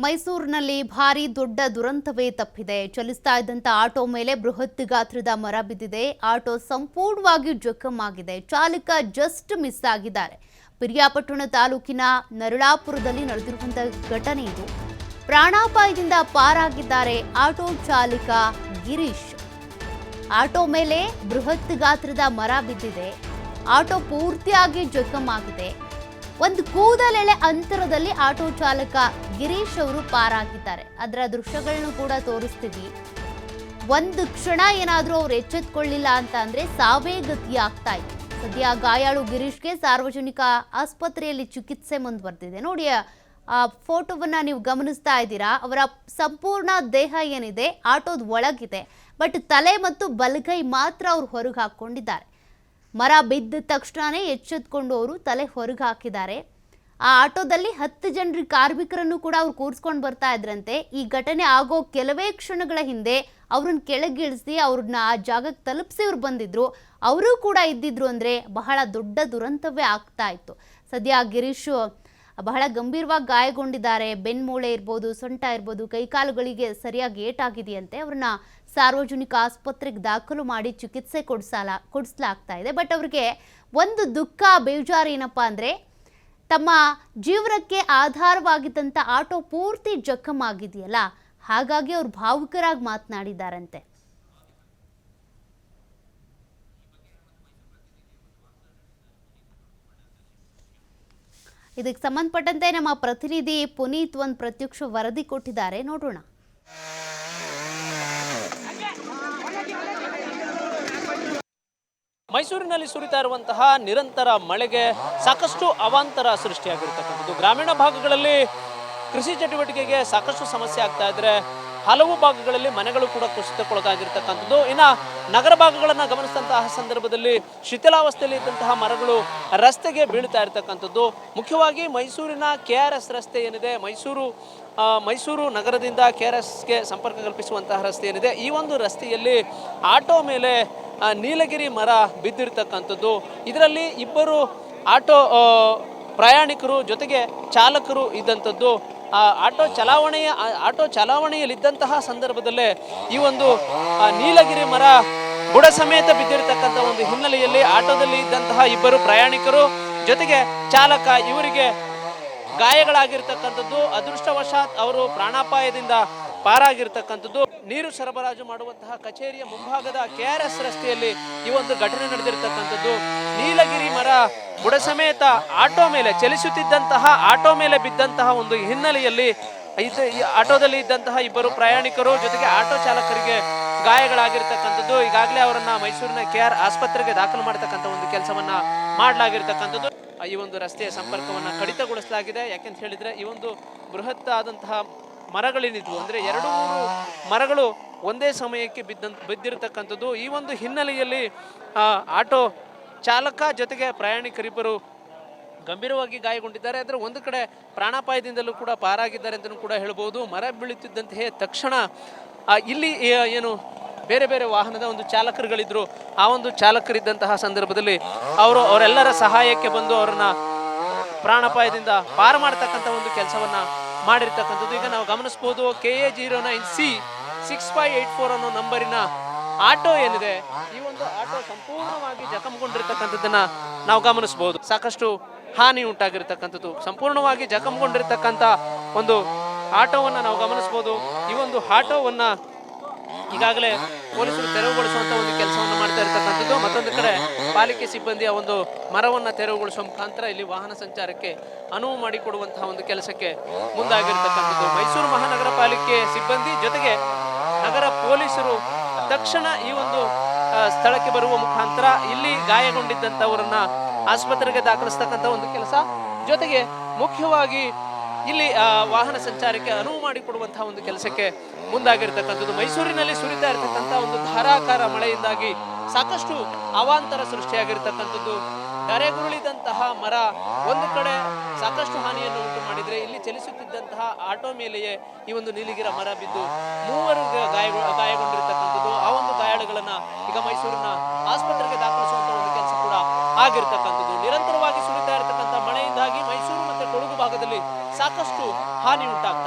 ಮೈಸೂರಿನಲ್ಲಿ ಭಾರಿ ದೊಡ್ಡ ದುರಂತವೇ ತಪ್ಪಿದೆ. ಚಲಿಸ್ತಾ ಇದ್ದಂತ ಆಟೋ ಮೇಲೆ ಬೃಹತ್ ಗಾತ್ರದ ಮರ ಬಿದ್ದಿದೆ. ಆಟೋ ಸಂಪೂರ್ಣವಾಗಿ ಜಖಮಾಗಿದೆ. ಚಾಲಕ ಜಸ್ಟ್ ಮಿಸ್ ಆಗಿದ್ದಾರೆ. ಪಿರಿಯಾಪಟ್ಟಣ ತಾಲೂಕಿನ ನರಳಾಪುರದಲ್ಲಿ ನಡೆದಿರುವಂತಹ ಘಟನೆ ಇದು. ಪ್ರಾಣಾಪಾಯದಿಂದ ಪಾರಾಗಿದ್ದಾರೆ ಆಟೋ ಚಾಲಕ ಗಿರೀಶ್. ಆಟೋ ಮೇಲೆ ಬೃಹತ್ ಗಾತ್ರದ ಮರ ಬಿದ್ದಿದೆ. ಆಟೋ ಪೂರ್ತಿಯಾಗಿ ಜಖಮಾಗಿದೆ. ಒಂದು ಕೂದಲೆಳೆ ಅಂತರದಲ್ಲಿ ಆಟೋ ಚಾಲಕ ಗಿರೀಶ್ ಅವರು ಪಾರಾಗಿದ್ದಾರೆ. ಅದರ ದೃಶ್ಯಗಳನ್ನು ಕೂಡ ತೋರಿಸ್ತೀವಿ. ಒಂದು ಕ್ಷಣ ಏನಾದರೂ ಅವ್ರು ಎಚ್ಚೆತ್ಕೊಳ್ಳಿಲ್ಲ ಅಂತ ಅಂದ್ರೆ ಸಾವೇ ಗತಿ ಆಗ್ತಾ ಇತ್ತು. ಸದ್ಯ ಗಾಯಾಳು ಗಿರೀಶ್ಗೆ ಸಾರ್ವಜನಿಕ ಆಸ್ಪತ್ರೆಯಲ್ಲಿ ಚಿಕಿತ್ಸೆ ಮುಂದುವರೆದಿದೆ. ನೋಡಿ, ಆ ಫೋಟೋವನ್ನ ನೀವು ಗಮನಿಸ್ತಾ ಇದ್ದೀರಾ. ಅವರ ಸಂಪೂರ್ಣ ದೇಹ ಏನಿದೆ ಆಟೋದ ಒಳಗಿದೆ. ಬಟ್ ತಲೆ ಮತ್ತು ಬಲಗೈ ಮಾತ್ರ ಅವ್ರು ಹೊರಗೆ ಹಾಕೊಂಡಿದ್ದಾರೆ. ಮರ ಬಿದ್ದ ತಕ್ಷಣವೇ ಎಚ್ಚೆತ್ಕೊಂಡು ಅವರು ತಲೆ ಹೊರಗೆ ಹಾಕಿದ್ದಾರೆ. ಆ ಆಟೋದಲ್ಲಿ 10 ಜನರ ಕಾರ್ಮಿಕರನ್ನು ಕೂಡ ಅವ್ರು ಕೂರಿಸ್ಕೊಂಡು ಬರ್ತಾ ಇದ್ರಂತೆ. ಈ ಘಟನೆ ಆಗೋ ಕೆಲವೇ ಕ್ಷಣಗಳ ಹಿಂದೆ ಅವ್ರನ್ನ ಕೆಳಗಿಳಿಸಿ ಅವ್ರನ್ನ ಆ ಜಾಗಕ್ಕೆ ತಲುಪಿಸಿ ಅವ್ರು ಬಂದಿದ್ರು. ಅವರು ಕೂಡ ಇದ್ದಿದ್ರು ಅಂದರೆ ಬಹಳ ದೊಡ್ಡ ದುರಂತವೇ ಆಗ್ತಾ ಇತ್ತು. ಸದ್ಯ ಗಿರೀಶ್ ಬಹಳ ಗಂಭೀರವಾಗಿ ಗಾಯಗೊಂಡಿದ್ದಾರೆ. ಬೆನ್ಮೂಳೆ ಇರ್ಬೋದು, ಸೊಂಟ ಇರ್ಬೋದು, ಕೈಕಾಲುಗಳಿಗೆ ಸರಿಯಾಗಿ ಏಟಾಗಿದೆಯಂತೆ. ಅವ್ರನ್ನ ಸಾರ್ವಜನಿಕ ಆಸ್ಪತ್ರೆಗೆ ದಾಖಲು ಮಾಡಿ ಚಿಕಿತ್ಸೆ ಕೊಡಿಸಲಾಗ್ತಾ ಇದೆ. ಬಟ್ ಅವ್ರಿಗೆ ಒಂದು ದುಃಖ, ಬೇಜಾರು ಏನಪ್ಪ ಅಂದರೆ ತಮ್ಮ ಜೀವನಕ್ಕೆ ಆಧಾರವಾಗಿದ್ದಂಥ ಆಟೋ ಪೂರ್ತಿ ಜಖಮಾಗಿದೆಯಲ್ಲ, ಹಾಗಾಗಿ ಅವ್ರು ಭಾವುಕರಾಗಿ ಮಾತನಾಡಿದ್ದಾರಂತೆ. ಇದಕ್ಕೆ ಸಂಬಂಧಪಟ್ಟಂತೆ ನಮ್ಮ ಪ್ರತಿನಿಧಿ ಪುನೀತ್ ಒಂದು ಪ್ರತ್ಯಕ್ಷ ವರದಿ ಕೊಟ್ಟಿದ್ದಾರೆ, ನೋಡೋಣ. ಮೈಸೂರಿನಲ್ಲಿ ಸುರಿತಾ ಇರುವಂತಹ ನಿರಂತರ ಮಳೆಗೆ ಸಾಕಷ್ಟು ಅವಾಂತರ ಸೃಷ್ಟಿಯಾಗಿರ್ತಕ್ಕಂಥದ್ದು. ಗ್ರಾಮೀಣ ಭಾಗಗಳಲ್ಲಿ ಕೃಷಿ ಚಟುವಟಿಕೆಗೆ ಸಾಕಷ್ಟು ಸಮಸ್ಯೆ ಆಗ್ತಾ ಇದ್ರೆ, ಹಲವು ಭಾಗಗಳಲ್ಲಿ ಮನೆಗಳು ಕೂಡ ಕುಸಿತಕ್ಕೊಳಗಾಗಿರ್ತಕ್ಕಂಥದ್ದು. ಇನ್ನು ನಗರ ಭಾಗಗಳನ್ನು ಗಮನಿಸಿದಂತಹ ಸಂದರ್ಭದಲ್ಲಿ ಶಿಥಿಲಾವಸ್ಥೆಯಲ್ಲಿ ಇದ್ದಂತಹ ಮರಗಳು ರಸ್ತೆಗೆ ಬೀಳ್ತಾ ಇರ್ತಕ್ಕಂಥದ್ದು. ಮುಖ್ಯವಾಗಿ ಮೈಸೂರಿನ KRS ರಸ್ತೆ ಏನಿದೆ, ಮೈಸೂರು ನಗರದಿಂದ KRSಗೆ ಸಂಪರ್ಕ ಕಲ್ಪಿಸುವಂತಹ ರಸ್ತೆ ಏನಿದೆ, ಈ ಒಂದು ರಸ್ತೆಯಲ್ಲಿ ಆಟೋ ಮೇಲೆ ನೀಲಗಿರಿ ಮರ ಬಿದ್ದಿರ್ತಕ್ಕಂಥದ್ದು. ಇದರಲ್ಲಿ 2 ಆಟೋ ಪ್ರಯಾಣಿಕರು ಜೊತೆಗೆ ಚಾಲಕರು ಇದ್ದಂಥದ್ದು. ಆಟೋ ಚಲಾವಣೆಯಲ್ಲಿದ್ದಂತಹ ಸಂದರ್ಭದಲ್ಲೇ ಈ ಒಂದು ನೀಲಗಿರಿ ಮರ ಬುಡ ಸಮೇತ ಬಿದ್ದಿರತಕ್ಕಂಥ ಒಂದು ಹಿನ್ನೆಲೆಯಲ್ಲಿ ಆಟೋದಲ್ಲಿ ಇದ್ದಂತಹ 2 ಪ್ರಯಾಣಿಕರು ಜೊತೆಗೆ ಚಾಲಕ ಇವರಿಗೆ ಗಾಯಗಳಾಗಿರ್ತಕ್ಕಂಥದ್ದು. ಅದೃಷ್ಟವಶಾತ್ ಅವರು ಪ್ರಾಣಾಪಾಯದಿಂದ ಪಾರಾಗಿರ್ತಕ್ಕಂಥದ್ದು. ನೀರು ಸರಬರಾಜು ಮಾಡುವಂತಹ ಕಚೇರಿಯ ಮುಂಭಾಗದ KRS ರಸ್ತೆಯಲ್ಲಿ ಈ ಒಂದು ಘಟನೆ ನಡೆದಿರ್ತಕ್ಕಂಥದ್ದು. ನೀಲಗಿರಿ ಮರ ಬುಡ ಸಮೇತ ಆಟೋ ಮೇಲೆ ಚಲಿಸುತ್ತಿದ್ದಂತಹ ಆಟೋ ಮೇಲೆ ಬಿದ್ದಂತಹ ಒಂದು ಹಿನ್ನೆಲೆಯಲ್ಲಿ ಆಟೋದಲ್ಲಿ ಇದ್ದಂತಹ 2 ಪ್ರಯಾಣಿಕರು ಜೊತೆಗೆ ಆಟೋ ಚಾಲಕರಿಗೆ ಗಾಯಗಳಾಗಿರ್ತಕ್ಕಂಥದ್ದು. ಈಗಾಗಲೇ ಅವರನ್ನ ಮೈಸೂರಿನ KR ಆಸ್ಪತ್ರೆಗೆ ದಾಖಲು ಮಾಡತಕ್ಕಂಥ ಒಂದು ಕೆಲಸವನ್ನ ಮಾಡಲಾಗಿರ್ತಕ್ಕಂಥದ್ದು. ಈ ಒಂದು ರಸ್ತೆಯ ಸಂಪರ್ಕವನ್ನ ಕಡಿತಗೊಳಿಸಲಾಗಿದೆ. ಯಾಕೆಂತ ಹೇಳಿದ್ರೆ ಈ ಒಂದು ಬೃಹತ್ ಆದಂತಹ ಮರಗಳೇನಿದ್ವು ಅಂದರೆ 2-3 ಮರಗಳು ಒಂದೇ ಸಮಯಕ್ಕೆ ಬಿದ್ದಿರತಕ್ಕಂಥದ್ದು. ಈ ಒಂದು ಹಿನ್ನೆಲೆಯಲ್ಲಿ ಆಟೋ ಚಾಲಕ ಜೊತೆಗೆ ಪ್ರಯಾಣಿಕರಿಬ್ಬರು ಗಂಭೀರವಾಗಿ ಗಾಯಗೊಂಡಿದ್ದಾರೆ. ಆದರೆ ಒಂದು ಕಡೆ ಪ್ರಾಣಾಪಾಯದಿಂದಲೂ ಕೂಡ ಪಾರಾಗಿದ್ದಾರೆ ಅಂತಲೂ ಕೂಡ ಹೇಳ್ಬೋದು. ಮರ ಬೀಳುತ್ತಿದ್ದಂತೆಯೇ ತಕ್ಷಣ ಇಲ್ಲಿ ಏನು ಬೇರೆ ಬೇರೆ ವಾಹನದ ಒಂದು ಚಾಲಕರುಗಳಿದ್ರು, ಆ ಒಂದು ಚಾಲಕರಿದ್ದಂತಹ ಸಂದರ್ಭದಲ್ಲಿ ಅವರೆಲ್ಲರ ಸಹಾಯಕ್ಕೆ ಬಂದು ಅವರನ್ನ ಪ್ರಾಣಾಪಾಯದಿಂದ ಪಾರು ಮಾಡ್ತಕ್ಕಂಥ ಒಂದು ಕೆಲಸವನ್ನ ಮಾಡಿರ್ತಕ್ಕಂಥದ್ದು. ಈಗ ನಾವು ಗಮನಿಸಬಹುದು, KA09C 6584 ಅನ್ನೋ ನಂಬರಿನ ಆಟೋ ಏನಿದೆ, ಈ ಒಂದು ಆಟೋ ಸಂಪೂರ್ಣವಾಗಿ ಜಖಂಗೊಂಡಿರ್ತಕ್ಕಂಥದ್ದನ್ನ ನಾವು ಗಮನಿಸಬಹುದು. ಸಾಕಷ್ಟು ಹಾನಿ ಉಂಟಾಗಿರ್ತಕ್ಕಂಥದ್ದು. ಸಂಪೂರ್ಣವಾಗಿ ಜಖಂಗೊಂಡಿರ್ತಕ್ಕಂಥ ಒಂದು ಆಟೋವನ್ನ ನಾವು ಗಮನಿಸಬಹುದು. ಈ ಒಂದು ಆಟೋವನ್ನ ಈಗಾಗಲೇ ಪೊಲೀಸರು ತೆರವುಗೊಳಿಸುವಂತ ಒಂದು ಕೆಲಸವನ್ನು ಮಾಡ್ತಾ ಇರ್ತಕ್ಕಂಥದ್ದು. ಮತ್ತೊಂದು ಕಡೆ ಪಾಲಿಕೆ ಸಿಬ್ಬಂದಿ ಆ ಒಂದು ಮರವನ್ನ ತೆರವುಗೊಳಿಸುವ ಮುಖಾಂತರ ಇಲ್ಲಿ ವಾಹನ ಸಂಚಾರಕ್ಕೆ ಅನುವು ಮಾಡಿಕೊಡುವಂತಹ ಒಂದು ಕೆಲಸಕ್ಕೆ ಮುಂದಾಗಿರ್ತಕ್ಕಂಥದ್ದು. ಮೈಸೂರು ಮಹಾನಗರ ಪಾಲಿಕೆ ಸಿಬ್ಬಂದಿ ಜೊತೆಗೆ ನಗರ ಪೊಲೀಸರು ತಕ್ಷಣ ಈ ಒಂದು ಸ್ಥಳಕ್ಕೆ ಬರುವ ಮುಖಾಂತರ ಇಲ್ಲಿ ಗಾಯಗೊಂಡಿದ್ದಂಥವರನ್ನ ಆಸ್ಪತ್ರೆಗೆ ದಾಖಲಿಸ್ತಕ್ಕಂಥ ಒಂದು ಕೆಲಸ, ಜೊತೆಗೆ ಮುಖ್ಯವಾಗಿ ಇಲ್ಲಿ ವಾಹನ ಸಂಚಾರಕ್ಕೆ ಅನುವು ಮಾಡಿಕೊಡುವಂತಹ ಒಂದು ಕೆಲಸಕ್ಕೆ ಮುಂದಾಗಿರ್ತಕ್ಕಂಥದ್ದು. ಮೈಸೂರಿನಲ್ಲಿ ಸುರಿತಾ ಇರತಕ್ಕಂಥ ಒಂದು ಧಾರಾಕಾರ ಮಳೆಯಿಂದಾಗಿ ಸಾಕಷ್ಟು ಅವಾಂತರ ಸೃಷ್ಟಿಯಾಗಿರ್ತಕ್ಕಂಥದ್ದು. ಧರೆಗುರುಳಿದಂತಹ ಮರ ಒಂದು ಕಡೆ ಸಾಕಷ್ಟು ಹಾನಿಯನ್ನು ಉಂಟು ಮಾಡಿದ್ರೆ, ಇಲ್ಲಿ ಚಲಿಸುತ್ತಿದ್ದಂತಹ ಆಟೋ ಮೇಲೆಯೇ ಈ ಒಂದು ನೀಲಗಿರಿ ಮರ ಬಿದ್ದು 3 ಗಾಯಗೊಂಡಿರ್ತಕ್ಕಂಥದ್ದು. ಆ ಒಂದು ಗಾಯಾಳುಗಳನ್ನ ಈಗ ಮೈಸೂರಿನ ಆಸ್ಪತ್ರೆಗೆ ದಾಖಲಿಸುವಂತಹ ಒಂದು ಕೆಲಸ ಕೂಡ ಆಗಿರ್ತಕ್ಕಂಥದ್ದು. ನಿರಂತರವಾಗಿ ಸುರಿತಾ ಇರತಕ್ಕಂಥ ಮಳೆಯಿಂದಾಗಿ ಮೈಸೂರು ಮತ್ತೆ ಕೊಡಗು ಭಾಗದಲ್ಲಿ ಸಾಕಷ್ಟು ಹಾನಿ ಉಂಟಾಗ್ತದೆ.